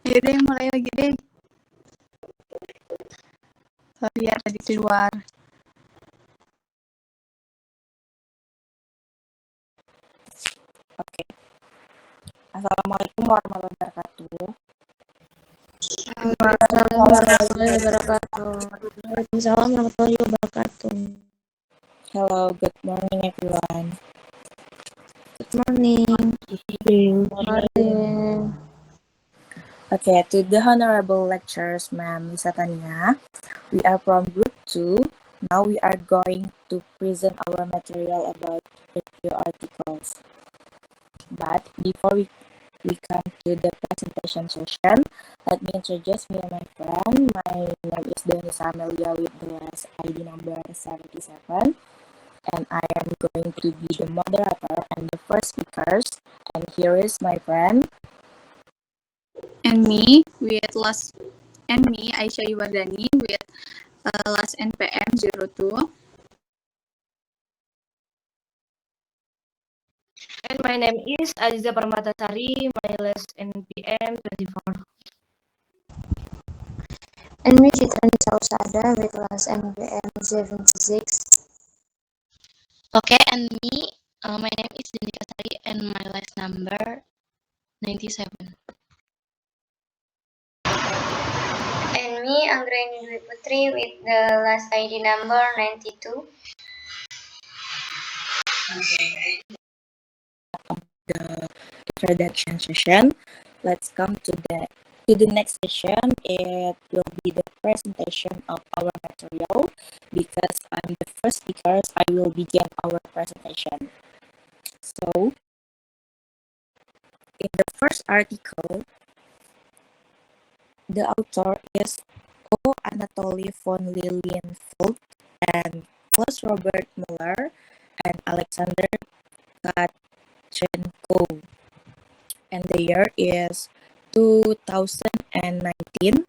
Ayo deh, mulai lagi deh. Sorry ya, tadi keluar. Oke. Assalamualaikum warahmatullahi wabarakatuh. Waalaikumsalam warahmatullahi wabarakatuh. Waalaikumsalam warahmatullahi wabarakatuh. Hello, good morning everyone. Good morning. Morning. Okay, to the honorable lecturers, Ma'am Lisa Tania, we are from group 2. Now we are going to present our material about review articles. But before we come to the presentation session, let me introduce me and my friend. My name is Denisa Amelia with the last ID number 77. And I am going to be the moderator and the first speakers. And here is my friend. And me, Aisyah Iwardani, with last NPM 02. And my name is Aziza Parmatasari, my last NPM 24. And me, Fitrani Sausada, with last NPM 76. Okay, and me, my name is Dinika Sari and my last number 97. And me, Anggraini Dwi Putri, with the last ID number 92. The introduction session. Let's come to the next session. It will be the presentation of our material. Because I'm the first speaker, I will begin our presentation. So, in the first article, the author is O. Anatoly von Lilienfeld and Klaus Robert Muller and Alexander Tkachenko. And the year is 2019.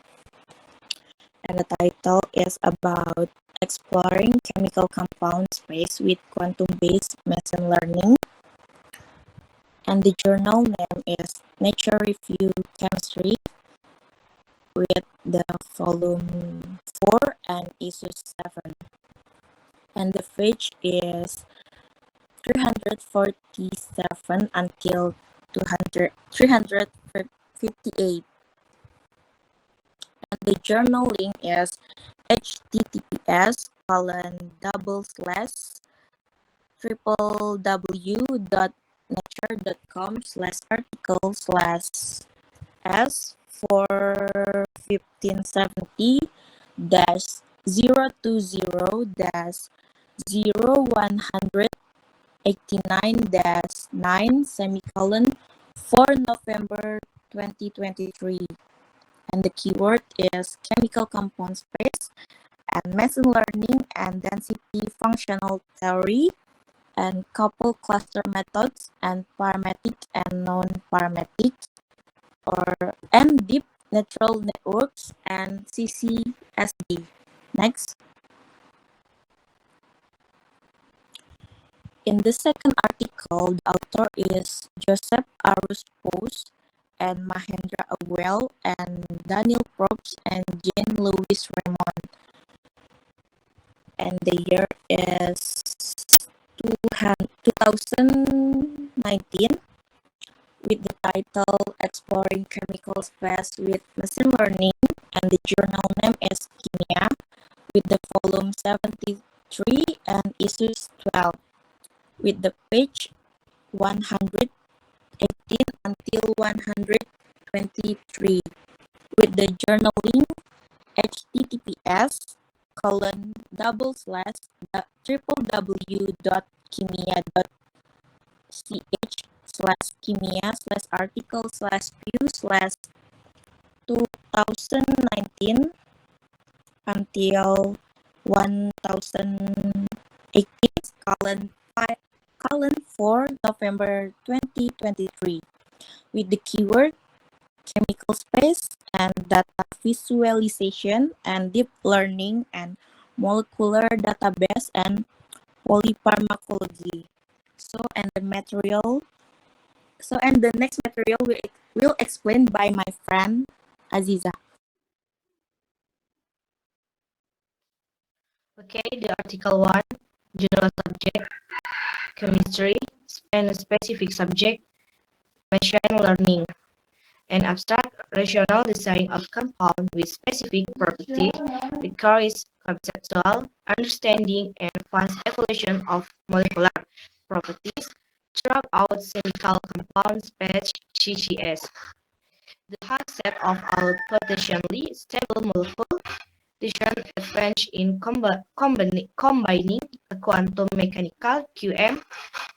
And the title is about exploring chemical compound space with quantum-based machine learning. And the journal name is Nature Review Chemistry with the volume 4 and issue 7. And the page is 347 until 358. And the journal link is www.nature.com/articles/S for 1570-020-089-9 for November 2023. And the keyword is chemical compound space and machine learning and density functional theory and couple cluster methods and parametric and non-parametric and deep neural networks and CCSD. Next. In the second article, the author is Joseph Arus Pose and Mahendra Awell and Daniel Probst and Jane Louis Raymond. And the year is 2019 with the title Exploring Chemical Space with Machine Learning, and the journal name is Kimia with the volume 73 and issues 12 with the page 118 until 123 with the journal link https://www.kimia.ch/kimia/article/view/2019 until 1018 for November 2023 with the keyword chemical space and data visualization and deep learning and molecular database and polypharmacology. And the next material will explained by my friend Aziza. Okay, the article 1, general subject, chemistry, and specific subject, machine learning. An abstract rational design of compound with specific property requires conceptual understanding and fast evaluation of molecular properties throughout chemical compound space CCS. The concept of a potentially stable molecule decision advance in combining a quantum mechanical QM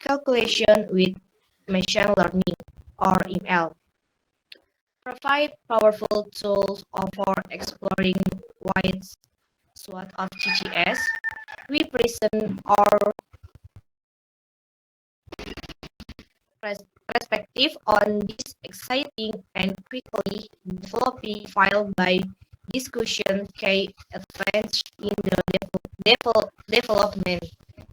calculation with machine learning or ML provide powerful tools for exploring wide swath of GGS. We present our perspective on this exciting and quickly developing field by discussion key advance in the development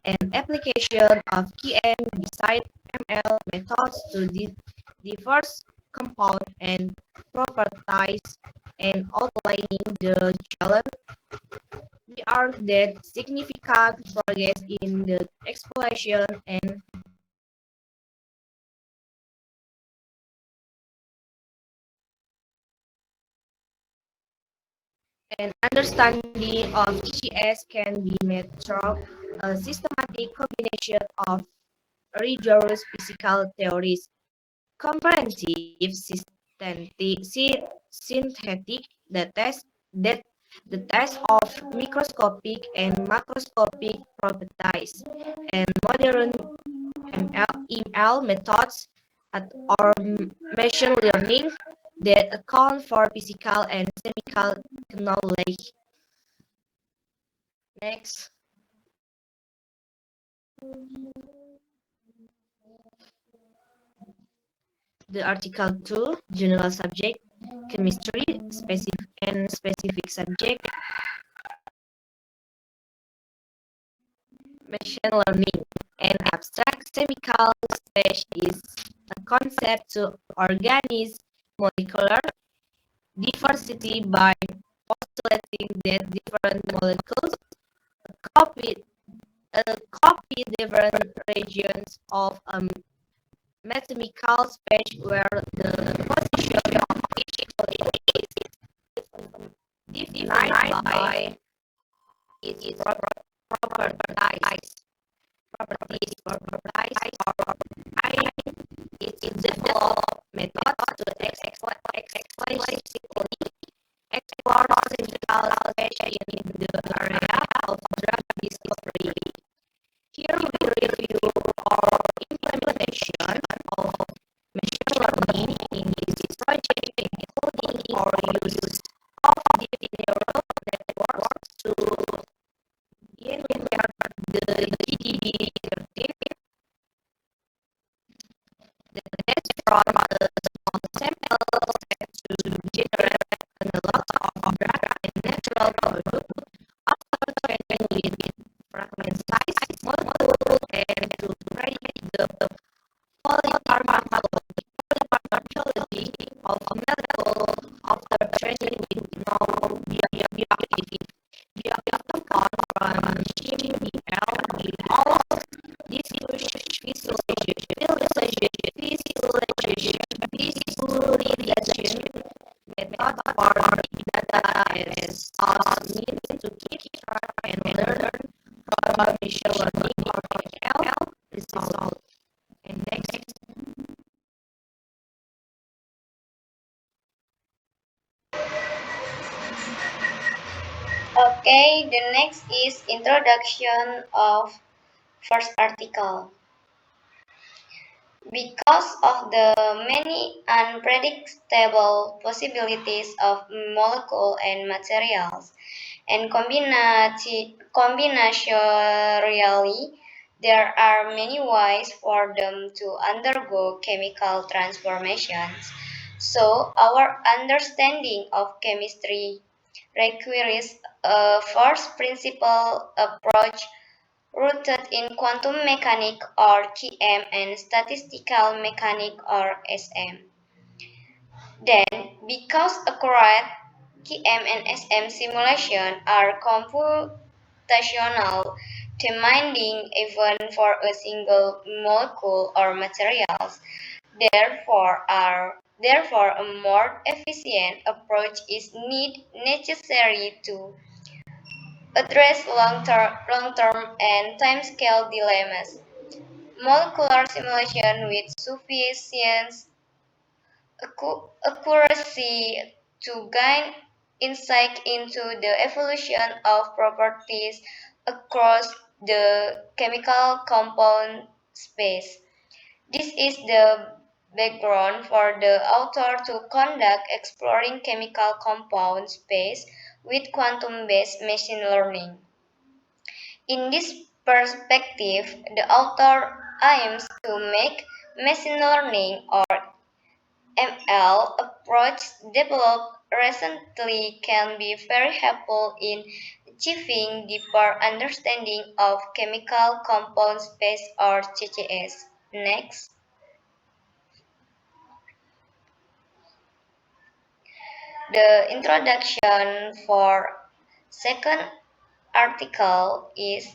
and application of KM beside ML methods to diverse compound and properties and outlining the challenge. We are that significant progress in the exploration and understanding of GGS can be made through a systematic combination of rigorous physical theories, comprehensive synthetic the test that the test of microscopic and macroscopic properties, and modern ML methods or machine learning that account for physical and chemical knowledge. Next, the article 2, general subject, chemistry, specific subject, machine learning, and abstract chemical space is a concept to organize molecular diversity by postulating that different molecules copy, copy different regions of a mathematical space where the position of each molecule is defined by its properties, or by its developed methods to explicitly explore physical space in the area of drug discovery. Here we review our implementation of machine learning in this project, including our use of deep neural networks to invert the GDB13 that from a small sample set to generate a lot of drug and natural product after training with fragment size module and to predict the polypharmacology of molecule after training with no bioactivity. Bioactive from GML with all visualization method for data as means to keep track and learn from machine learning or ML result. And next, Okay, the next is introduction of first article. Because of the many unpredictable possibilities of molecule and materials, and combinatorially, there are many ways for them to undergo chemical transformations. So, our understanding of chemistry requires a first principle approach rooted in quantum mechanics or QM and statistical mechanics or SM. Then, because accurate QM and SM simulation are computational, demanding even for a single molecule or materials, therefore a more efficient approach is necessary to address long-term and timescale dilemmas. Molecular simulation with sufficient accuracy to gain insight into the evolution of properties across the chemical compound space. This is the background for the author to conduct exploring chemical compound space with quantum-based machine learning. In this perspective, the author aims to make machine learning or ML approach developed recently can be very helpful in achieving deeper understanding of chemical compound space or CCS. Next, the introduction for second article is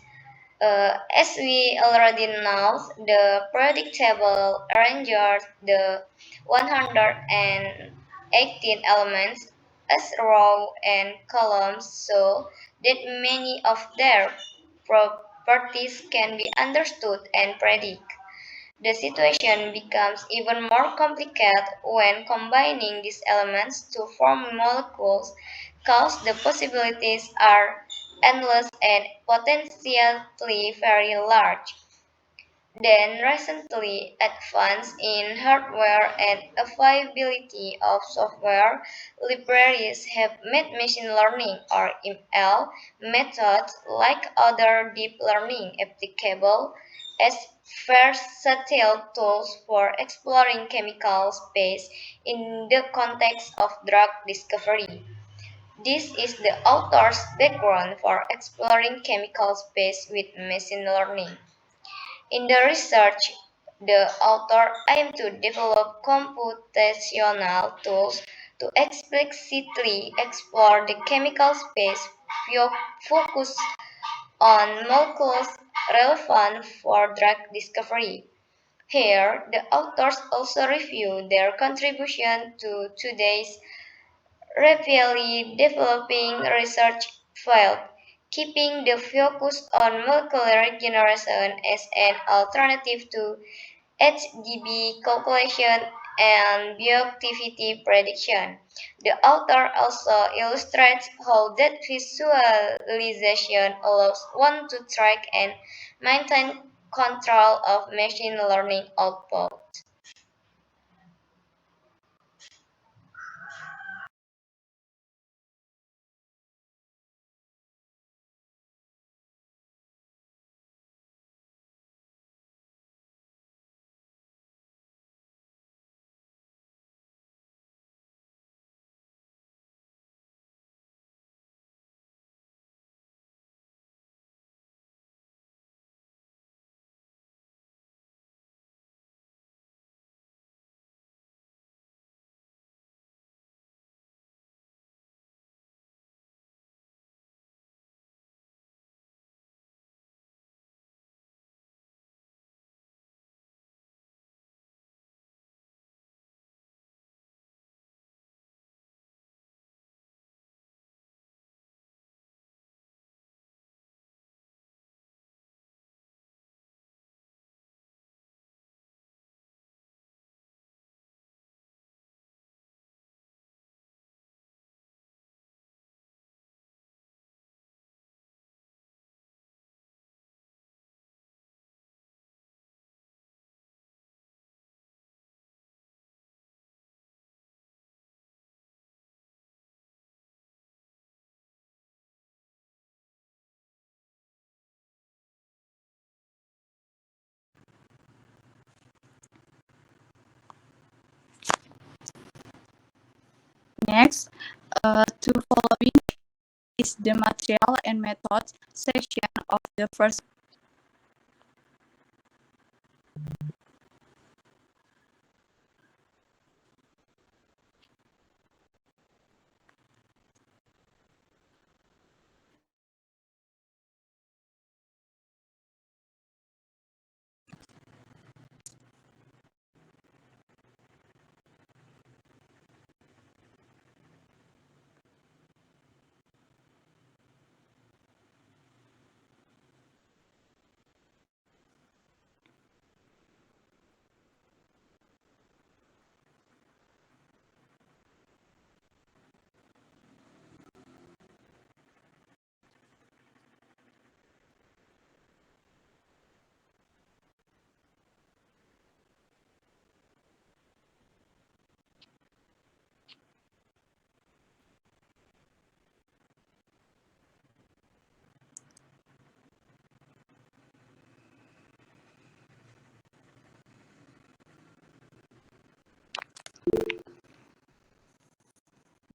as we already know, the periodic table arranges the 118 elements as rows and columns so that many of their properties can be understood and predicted. The situation becomes even more complicated when combining these elements to form molecules, cause the possibilities are endless and potentially very large. Then recently advances in hardware and availability of software libraries have made machine learning or ML methods like other deep learning applicable as versatile tools for exploring chemical space in the context of drug discovery. This is the author's background for exploring chemical space with machine learning. In the research, the author aimed to develop computational tools to explicitly explore the chemical space focused on molecules relevant for drug discovery. Here, the authors also review their contribution to today's rapidly developing research field, keeping the focus on molecular regeneration as an alternative to HDB calculation and bioactivity prediction. The author also illustrates how that visualization allows one to track and maintain control of machine learning output. Next, to following is the material and methods section of the first.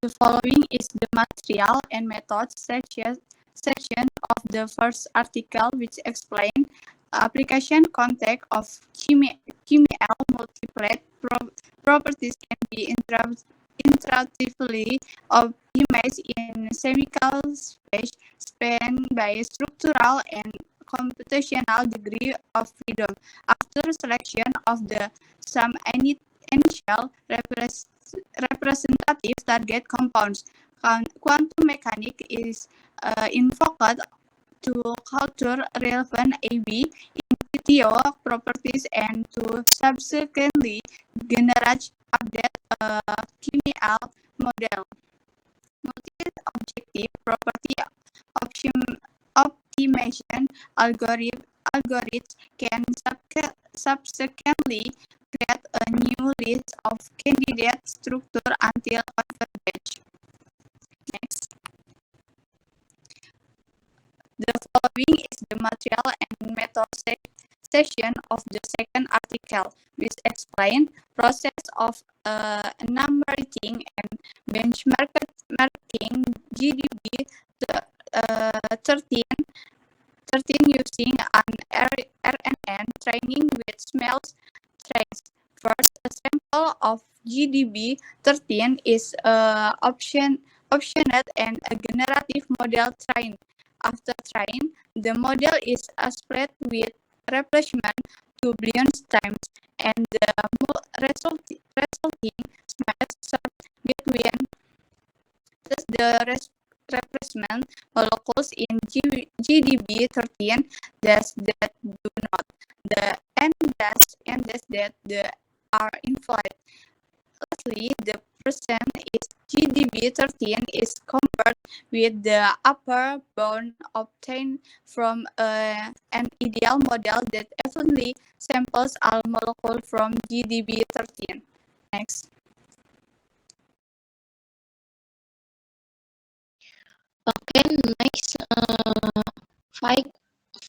The following is the material and methods section of the first article, which explain application context of chemical multiplet properties can be iteratively optimized in chemical space spanned by structural and computational degree of freedom after selection of some initial representative target compounds. Quantum mechanics is invoked to capture relevant AB initio properties and to subsequently generate update chemical model. Multi-objective property optimization algorithms can subsequently create a new list of candidate structure until convergence. Next. The following is the material and method section of the second article, which explain process of enumerating and benchmarking GDB 13 using an RNN training with smells traits. First, a sample of GDB 13 is optioned and a generative model trained. After train, the model is split with replacement 2 billion times, and the resulting smells served between the replacement molecules in GDB 13 that do not, and that are invalid. Lastly, the percent is GDB 13 is compared with the upper bound obtained from an ideal model that evenly samples all molecules from GDB 13. Next. Okay, next, 5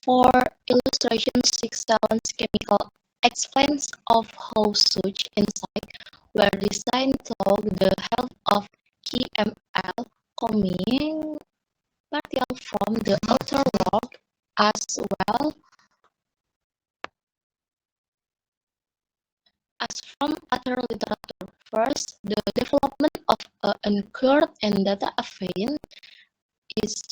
for illustration 6,000 chemical explains of how such enzymes were designed to log the health of KML coming material from the outer world as well as from other literature. First, the development of an current and data event is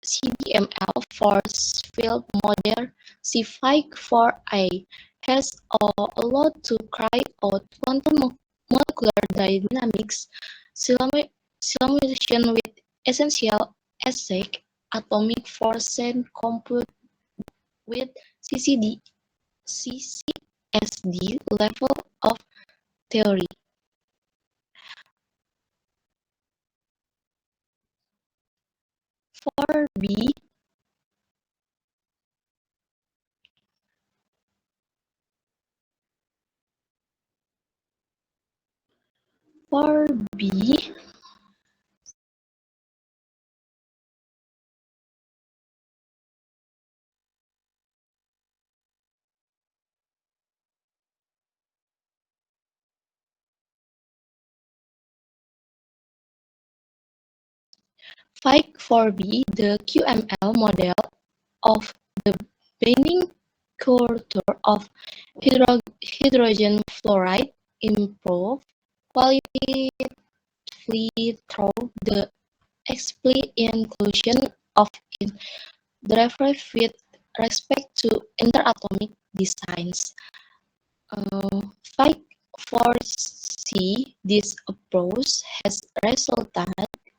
CDML force field model C5-4A has allowed to carry out quantum molecular dynamics simulation with essential exact atomic force and compute with CCSD level of theory. For B, for B, the QML model of the binding culture of hydrogen fluoride improve qualitatively through the explicit inclusion of its derivatives with respect to interatomic designs. 5.4c, this approach has resulted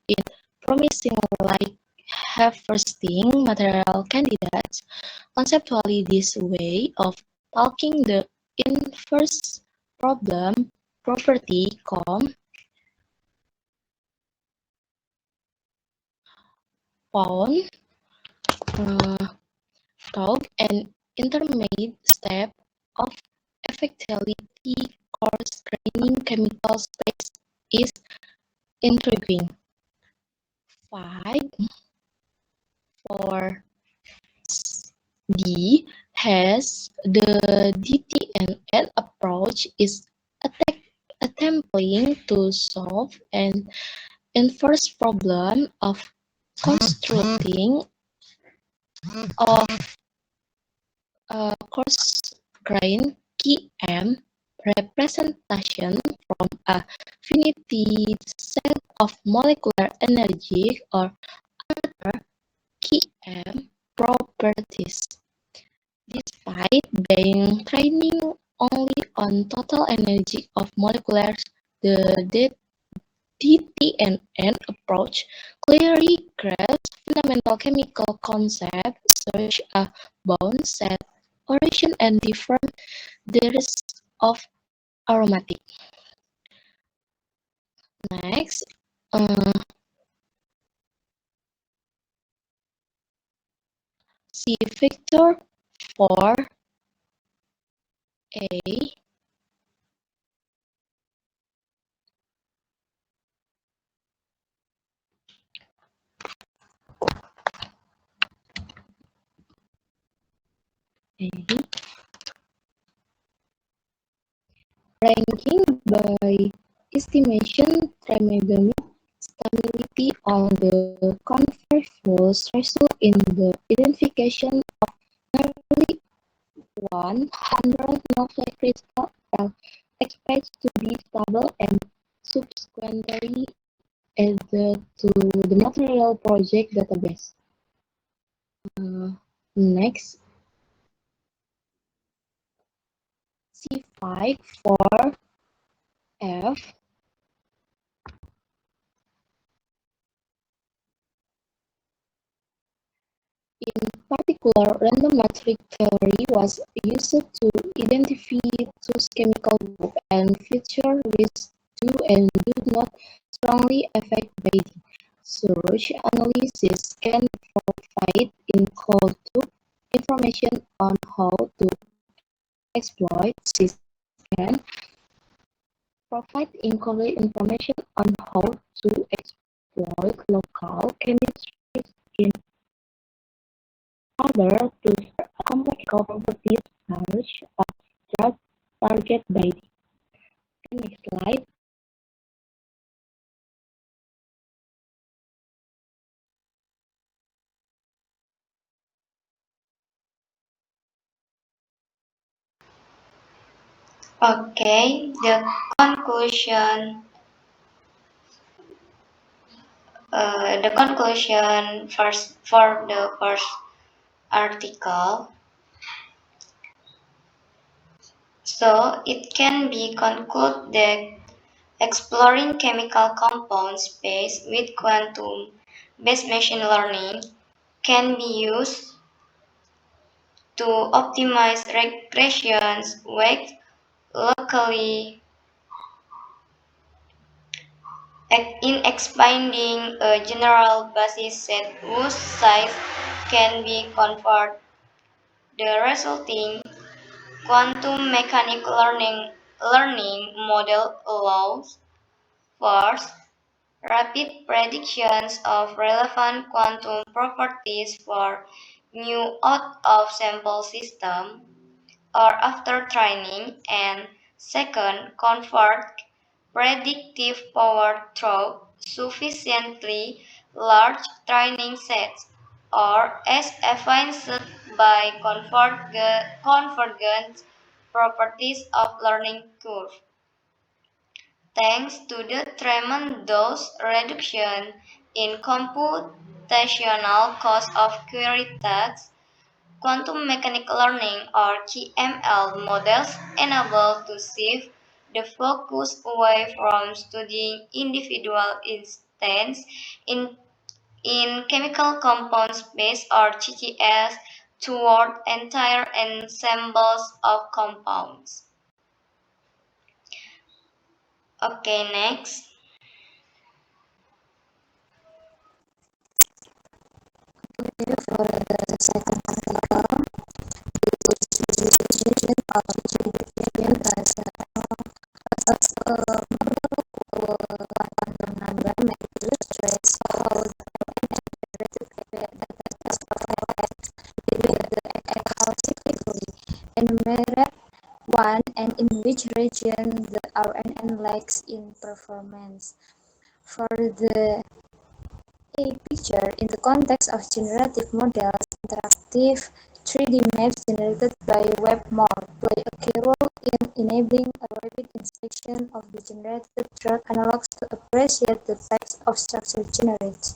in promising light harvesting material candidates. Conceptually, this way of talking the inverse problem property compound talk an intermediate step of effectively coarse graining chemical space is intriguing. 5.4d has the DTNN approach is attempting to solve an In first problem of constructing of coarse grain Km representation from a finite set of molecular energy or other Km properties. Despite being training only on total energy of molecules, the DTNN approach clearly grasps fundamental chemical concepts such as bound, set, origin, and different degrees of aromatic. Next, see Victor 4A. Ranking by estimation thermodynamic stability on the converse result in the identification of nearly 100 nuclei crystal L expected to be stable and subsequently added to the material project database. Next, C5 for F. In particular, random matrix theory was used to identify two chemical groups and feature which do and do not strongly affect binding. Such analysis can provide information on how to exploit this can provide incomplete information on how to exploit local chemistry in order to complex properties such as drug target binding. Next slide. Okay, the conclusion first for the first article. So it can be concluded that exploring chemical compound space with quantum-based machine learning can be used to optimize regressions weights locally in expanding a general basis set whose size can be converted. The resulting quantum mechanics learning model allows first rapid predictions of relevant quantum properties for new out-of-sample system or after training, and second, convert predictive power through sufficiently large training sets, or as evidenced by convergence properties of learning curve. Thanks to the tremendous reduction in computational cost of query tasks, quantum mechanics learning or QML models enable to shift the focus away from studying individual instances in chemical compound space or CCS toward entire ensembles of compounds. Okay, next. For the second article, distribution of GDP as a quantum number may illustrate how the with the chaotically enumerate one and in which region the RNN lacks in performance. For the A picture, in the context of generative models, interactive 3D maps generated by WebMold play a key role in enabling a rapid inspection of the generated drug analogs to appreciate the types of structure generated.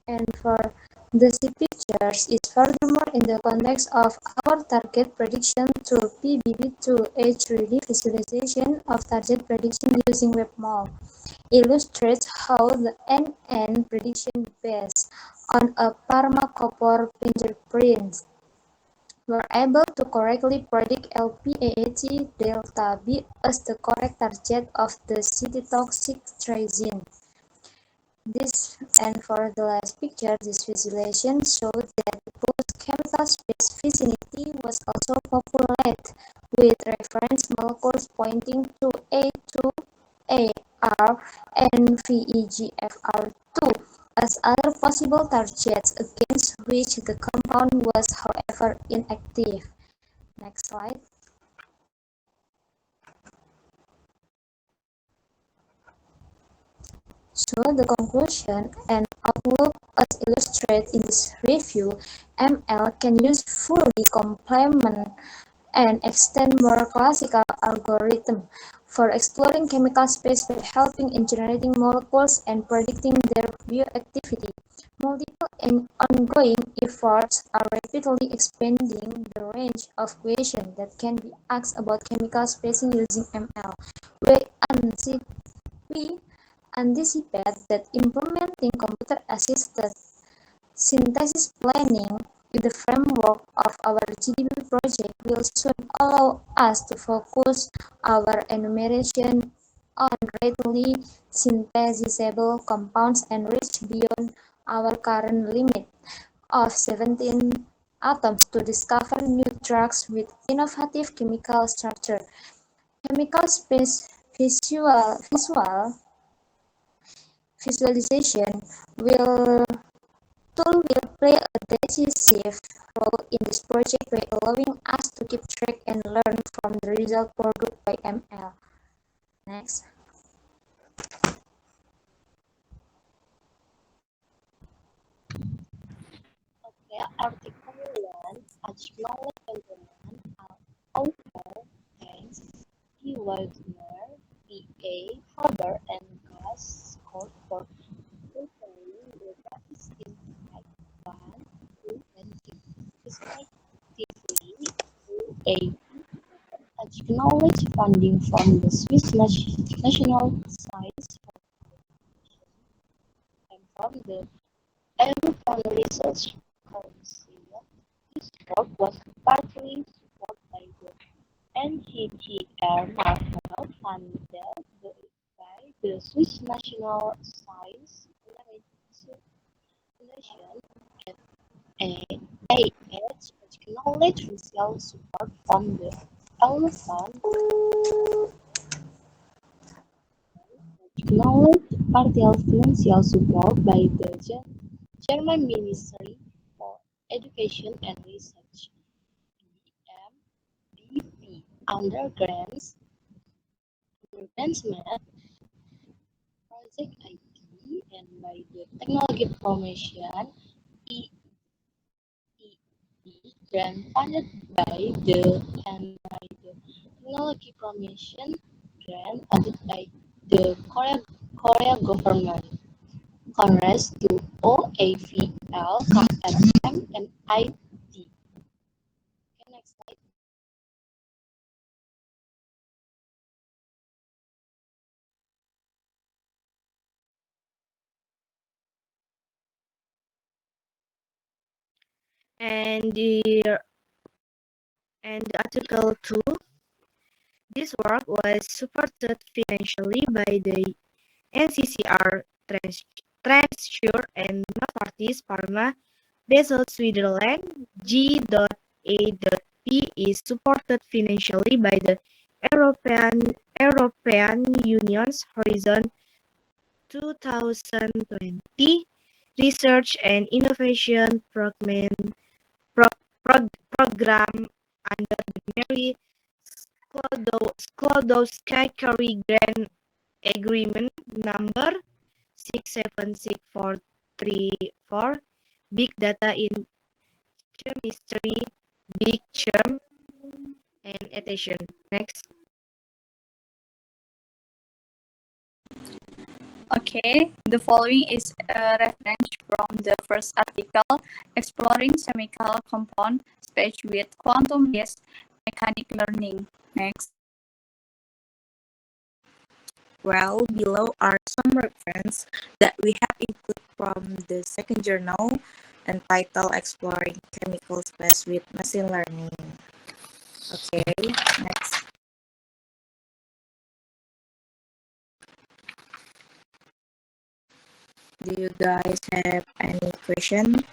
And for the C pictures is furthermore in the context of our target prediction tool PBB2, a 3D visualization of target prediction using WebMold illustrates how the NN prediction based on a Parma-Copper fingerprint were able to correctly predict LPAAT delta B as the correct target of the cytotoxic triazine. This and for the last picture, this visualization showed that both chemical space vicinity was also populated with reference molecules pointing to A2AR and VEGFR2 as other possible targets against which the compound was however inactive. Next slide. So the conclusion and outlook as illustrated in this review, ML can use fully complement and extend more classical algorithm for exploring chemical space by helping in generating molecules and predicting their bioactivity. Multiple and ongoing efforts are rapidly expanding the range of questions that can be asked about chemical spacing using ML. We anticipate that implementing computer-assisted synthesis planning in the framework of our GDP project will soon allow us to focus our enumeration on readily synthesizable compounds and reach beyond our current limit of 17 atoms to discover new drugs with innovative chemical structure. Chemical space visualization tool will play a decisive role in this project by allowing us to keep track and learn from the result produced by ML. Next. Okay, Article 1, Acknowledgement are author thanks P. Wagner, P.A. Faber, and Gus Scott for preparing the graphics in Type 1, 2, and 3, respectively, through a acknowledged funding from the Swiss National Science Foundation and from the European Research Council. This work was partly supported by the NCTR Marshall Fund by the Swiss National Science Foundation and AH acknowledged financial support from the Elephant acknowledged partial financial support by the German Ministry for Education and Research (BMBF) under grants management project IT and by the Technology Promotion EEE grant funded by the and by the Technology Promotion grant funded by the Korea government. Congress to OAVL, KSM, and IT. Okay, next slide. And Article 2, this work was supported financially by the NCCR, Transure, and Novartis Pharma. Basel, Switzerland. G.A.P is supported financially by the European Union's Horizon 2020 Research and Innovation program under the Mary Sklodowska-Curie Grant Agreement number 6764334. Big data in chemistry, big germ, and adhesion. Next. Okay, the following is a reference from the first article, Exploring Chemical Compound Speech with Quantum-Based Mechanic Learning. Next. Well, below are some references that we have included from the second journal entitled Exploring Chemical Space with Machine Learning. Okay, next. Do you guys have any question?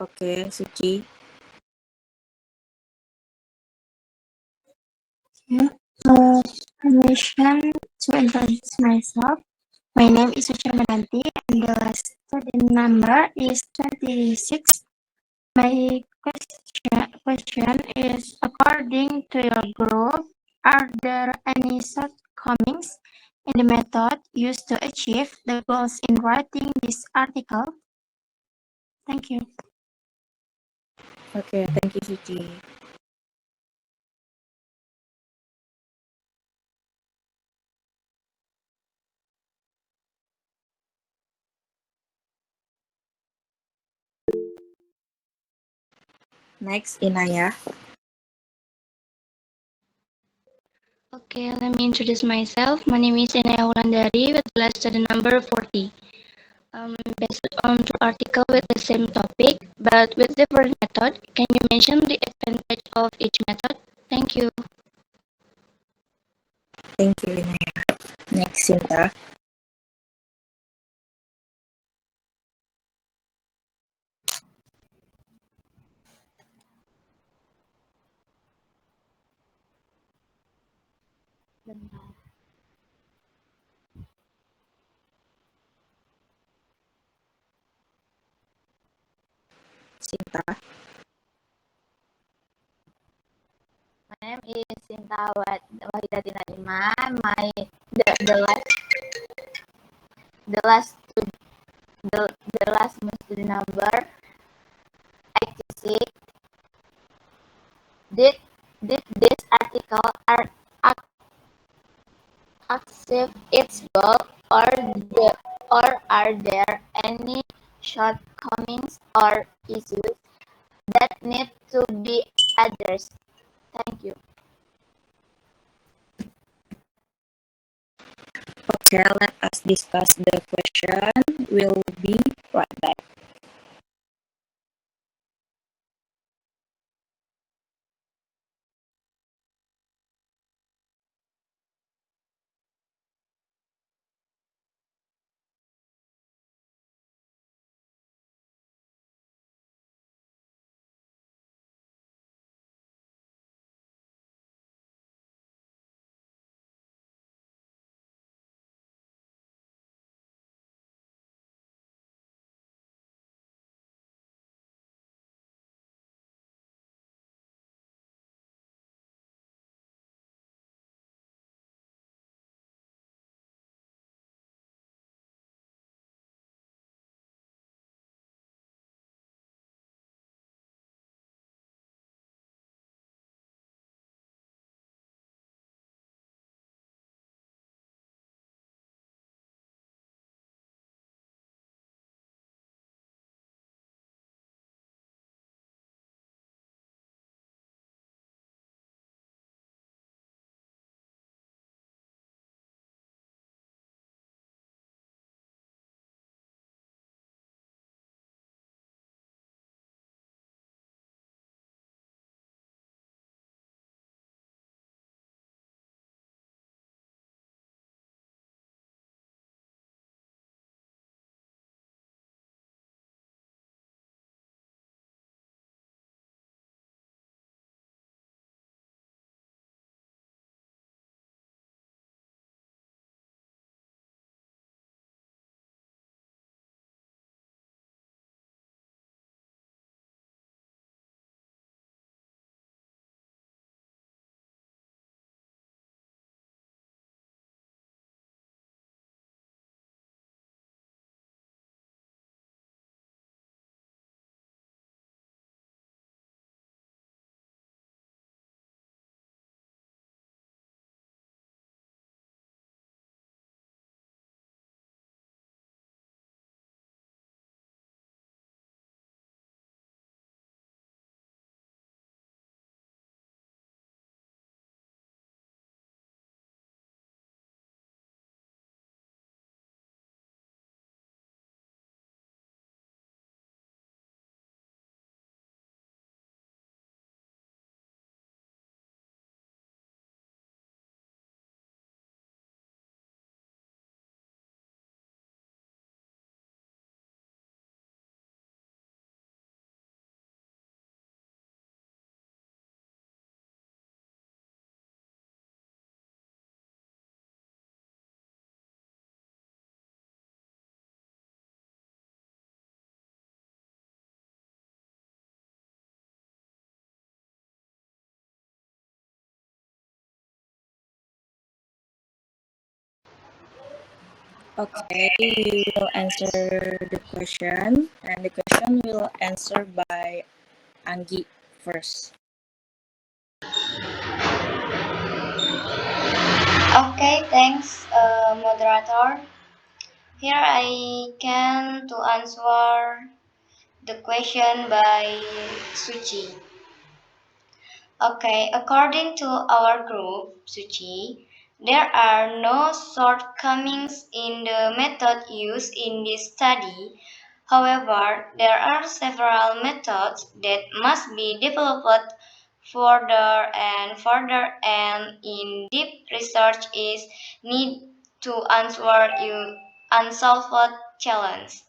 Okay, Suci. Permission to introduce myself. My name is Suci Menanti and the student number is 26. My question is, according to your group, are there any shortcomings in the method used to achieve the goals in writing this article? Thank you. Okay, thank you, Suci. Next, Inaya. Okay, let me introduce myself. My name is Inaya Wulandari with class study number 40. Based on two articles with the same topic, but with different method, can you mention the advantage of each method? Thank you. Thank you, Inaya. Next, Sinta. Sinta. My name is Sinta Wahidatina Iman. The last mystery number 86. Did this article achieve its goal, or are there any shortcomings or issues that need to be addressed? Thank you. Okay, let us discuss the question. We'll be right back. Okay, we will answer the question, and the question will answer by Anggi first. Okay, thanks, moderator. Here I can to answer the question by Suci. Okay, according to our group, Suci, there are no shortcomings in the method used in this study. However, there are several methods that must be developed further and further, and in-depth research is needed to answer you unsolved challenge.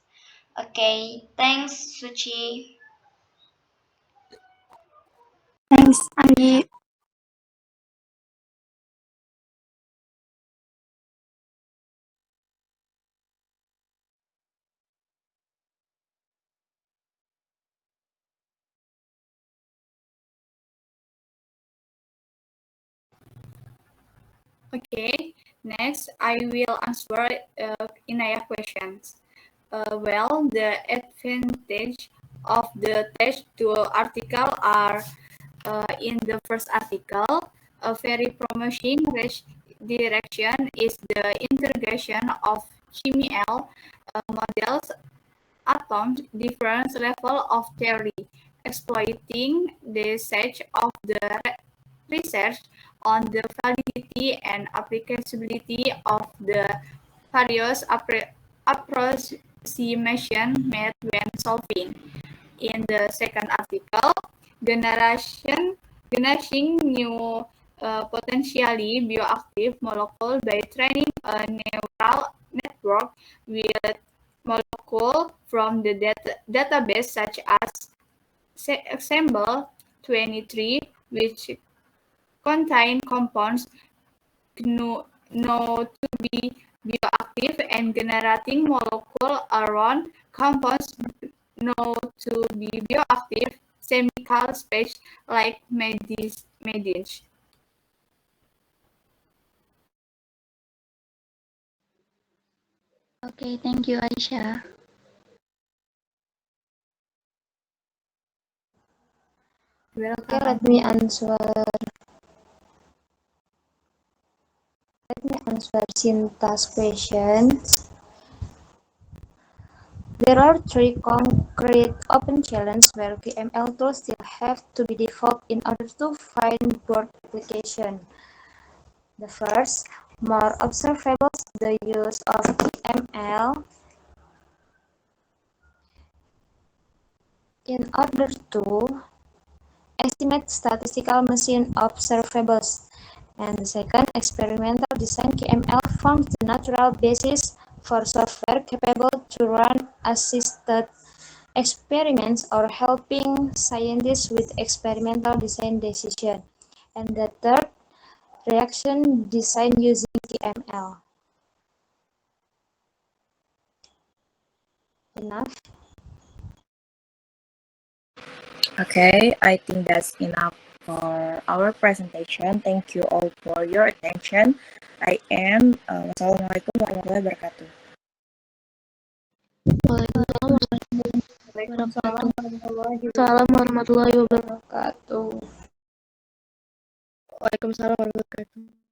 Okay, thanks, Suci. Thanks, Anggi. Okay, next I will answer Inaya questions. Well, the advantage of the text to article are in the first article, a very promising direction is the integration of chemical models, atoms, different level of theory, exploiting the stage of the research on the validity and applicability of the various approximations made when solving. In the second article, generating new potentially bioactive molecule by training a neural network with molecules from the database such as example 23, which contain compounds known to be bioactive, and generating molecules around compounds known to be bioactive chemical space like medicines. Okay, thank you, Aisyah. Okay, let me answer Sinta's questions. There are three concrete open challenges where KML tools still have to be developed in order to find broad application. The first, more observable the use of KML in order to estimate statistical machine observables. And the second, experimental design KML forms the natural basis for software capable to run assisted experiments or helping scientists with experimental design decision. And the third, reaction design using KML. Enough? Okay, I think that's enough for our presentation. Thank you all for your attention. I am. Wassalamualaikum warahmatullahi wabarakatuh. Waalaikumsalam warahmatullahi wabarakatuh. Wabarakatuh. Waalaikumsalam warahmatullahi wabarakatuh.